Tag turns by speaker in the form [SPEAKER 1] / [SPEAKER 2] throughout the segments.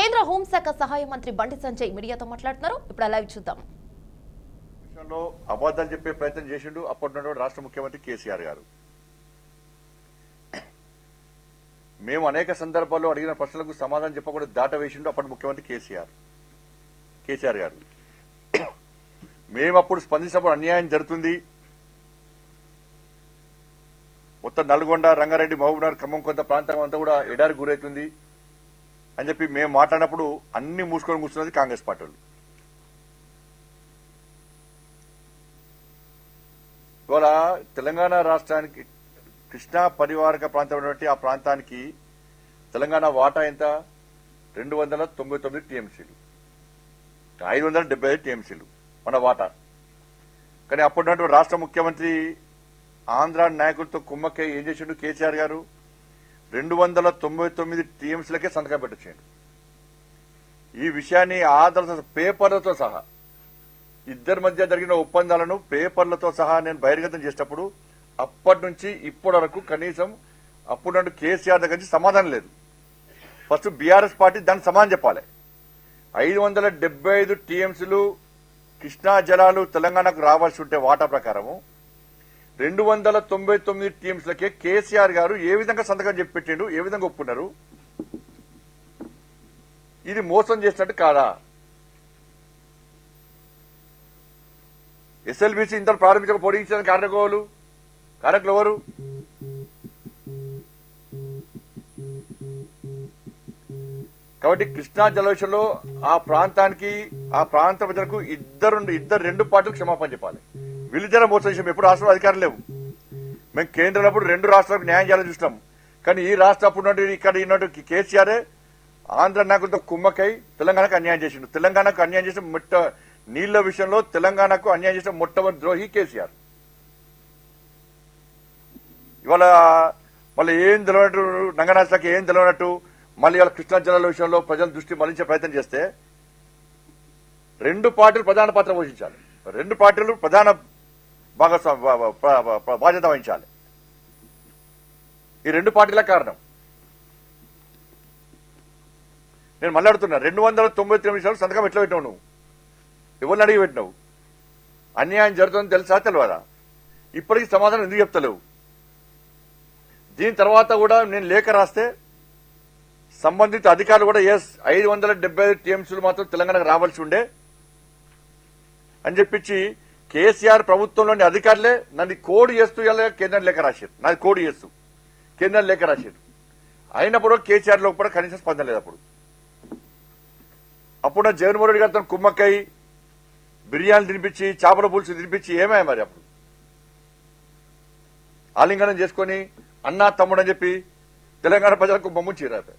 [SPEAKER 1] కేంద్ర హోంశాఖ సహాయ మంత్రి బండి సంజయ్ మీడియాతో మాట్లాడుతున్నారు. ఇప్పుడు లైవ్ చూద్దాం.
[SPEAKER 2] విషయంలో అబద్ధాలు చెప్పే ప్రయత్నం చేసిండు అప్పటి రాష్ట్ర ముఖ్యమంత్రి కేసీఆర్ గారు. మేము అనేక సందర్భాల్లో అడిగిన ప్రశ్నలకు సమాధానం చెప్పకుండా దాటవేసిండు అప్పటి ముఖ్యమంత్రి కేసీఆర్ గారు. మేము అప్పుడు స్పందించినప్పుడు అన్యాయం జరుగుతుంది, మొత్తం నల్గొండ, రంగారెడ్డి, మహబూబ్నగర్, ఖమ్మం కొంత ప్రాంతం అంతా కూడా ఎడారి గురవుతుంది అని చెప్పి మేము మాట్లాడినప్పుడు అన్ని మూసుకొని కూర్చున్నది కాంగ్రెస్ పార్టీ వాళ్ళు. ఇవాళ తెలంగాణ రాష్ట్రానికి కృష్ణా పరివారక ప్రాంతం ఆ ప్రాంతానికి తెలంగాణ వాటా ఎంత? 299 టీఎంసీలు, 575 టీఎంసీలు మన వాటా. కానీ అప్పుడున్నటువంటి రాష్ట్ర ముఖ్యమంత్రి ఆంధ్ర నాయకులతో కుమ్మక్కై ఏం చేసిండు కేసీఆర్ గారు? 299 టీఎంసీలకే సంతకం పెట్టొచ్చాడు. ఈ విషయాన్ని ఆధార పేపర్లతో సహా ఇద్దరి మధ్య జరిగిన ఒప్పందాలను పేపర్లతో సహా నేను బహిర్గతం చేసేటప్పుడు అప్పటి నుంచి ఇప్పటి వరకు కనీసం అప్పుడు కేసీఆర్ దగ్గర నుంచి సమాధానం లేదు. ఫస్ట్ బీఆర్ఎస్ పార్టీ దానికి సమాధానం చెప్పాలి. 575 టీఎంసీలు కృష్ణా జలాలు తెలంగాణకు రావాల్సి ఉంటే వాటా ప్రకారము 299 టీఎంసీలకే కేసీఆర్ గారు ఏ విధంగా సంతకం చెప్పి పెట్టిండు, ఏ విధంగా ఒప్పుకున్నారు? ఇది మోసం చేసినట్టు కాదా? ఎస్ఎల్బీసీ ఇంత ప్రారంభించక పొడిగించిన కారకులు ఎవరు? కాబట్టి కృష్ణా జల విషయంలో ఆ ప్రాంతానికి, ఆ ప్రాంత ప్రజలకు రెండు పార్టీలు క్షమాపణ చెప్పాలి. వీళ్ళిద్దరం మోసం చేసాం. ఎప్పుడు రాష్ట్రంలో అధికారం లేవు. మేము కేంద్రంలో 2 రాష్ట్రాలకు న్యాయం చేయాలని చూస్తాం. కానీ ఈ రాష్ట్ర అప్పుడు ఇక్కడ ఉన్నట్టు కేసీఆర్ ఆంధ్ర నాయకులతో కుమ్మకై తెలంగాణకు అన్యాయం చేసిండు. తెలంగాణకు అన్యాయం చేసిన నీళ్ల విషయంలో తెలంగాణకు అన్యాయం చేసిన మొట్టమొదటి ద్రోహి కేసీఆర్. ఇవాళ మళ్ళీ ఏం తెలియనట్టు, నంగనాథ్లకి ఏం తెలియనట్టు మళ్ళీ ఇవాళ కృష్ణా జలాల విషయంలో ప్రజల దృష్టి మళ్లించే ప్రయత్నం చేస్తే 2 పార్టీలు ప్రధాన పాత్ర పోషించాలి. 2 పార్టీలు ప్రధాన బాధ్యత వహించాలి. ఈ 2 పార్టీల కారణం నేను మళ్ళీ అడుగుతున్నా. 299 నిమిషాలు సంతకం ఎట్లా పెట్టినావు? నువ్వు ఎవరిని అడిగి పెట్టినావు? అన్యాయం జరుగుతుందని తెలుసా తెలియదా? ఇప్పటికీ సమాధానం ఎందుకు చెప్తలేవు? దీని తర్వాత కూడా నేను లేఖ రాస్తే సంబంధిత అధికారులు కూడా 575 టీఎంసీలు మాత్రం తెలంగాణకు రావాల్సి ఉండే అని చెప్పించి కేసీఆర్ ప్రభుత్వంలోని అధికారులే నన్ను కోడ్ చేస్తూ కేంద్రం లేఖ రాశారు. నాది కోడ్ చేస్తూ కేంద్రం లేఖ రాశారు. అయినప్పుడు కేసీఆర్ లో కూడా కనీసం స్పందన లేదు. అప్పుడు జగన్మోహన్ రెడ్డి గారితో కుమ్మక్కై బిర్యానీ తినిపించి, చేపల పులుసు తినిపించి ఏమయ్యా మరి అప్పుడు ఆలింగనం చేసుకుని అన్నా తమ్ముడు అని చెప్పి తెలంగాణ ప్రజలకు బొమ్ముంచిరారు.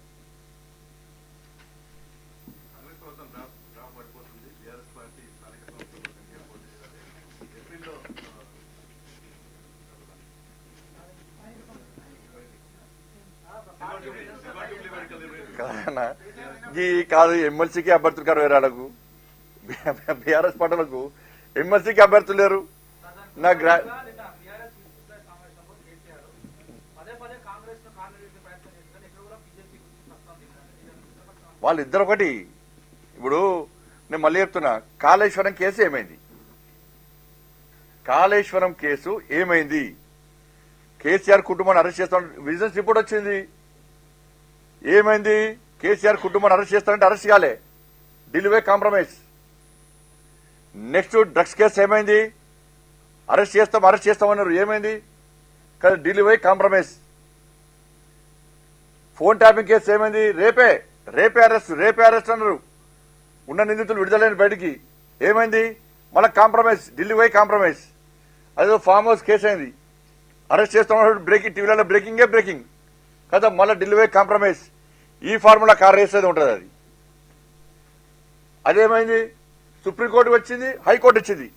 [SPEAKER 2] కాదు ఎమ్మెల్సీకి అభ్యర్థులు గారు వేరాలకు, బీఆర్ఎస్ పార్టీలకు ఎమ్మెల్సీకి అభ్యర్థులు లేరు. నా వాళ్ళిద్దరు ఒకటి. ఇప్పుడు నేను మళ్ళీ చెప్తున్నా, కాళేశ్వరం కేసు ఏమైంది? కాళేశ్వరం కేసు ఏమైంది? కేసీఆర్ కుటుంబాన్ని అరెస్ట్ చేస్తాను విజిలెన్స్ రిపోర్ట్ వచ్చింది. ఏమైంది? కేసీఆర్ కుటుంబాన్ని అరెస్ట్ చేస్తానంటే అరెస్ట్ కాలే, ఢిల్లీవే కాంప్రమైజ్. నెక్స్ట్ డ్రగ్స్ కేసు ఏమైంది? అరెస్ట్ చేస్తామన్నారు. ఏమైంది? కానీ ఢిల్లీవే కాంప్రమైజ్. ఫోన్ ట్యాపింగ్ కేసు ఏమైంది? రేపే అరెస్ట్ అన్నారు. ఉన్న నిందితులు విడుదలైన బయటికి. ఏమైంది? మళ్ళీ కాంప్రమైజ్, ఢిల్లీవే కాంప్రమైజ్. అదేదో ఫామ్ హౌస్ కేసు అయింది. అరెస్ట్ చేస్తామన్నారు, బ్రేకింగ్, టీవీలలో బ్రేకింగ్ కదా, మళ్ళీ ఢిల్లీవే కాంప్రమైజ్. ఈ ఫార్ములా కార్ వేసేది ఉంటుంది. అదేమైంది? సుప్రీంకోర్టు వచ్చింది, హైకోర్టు వచ్చింది.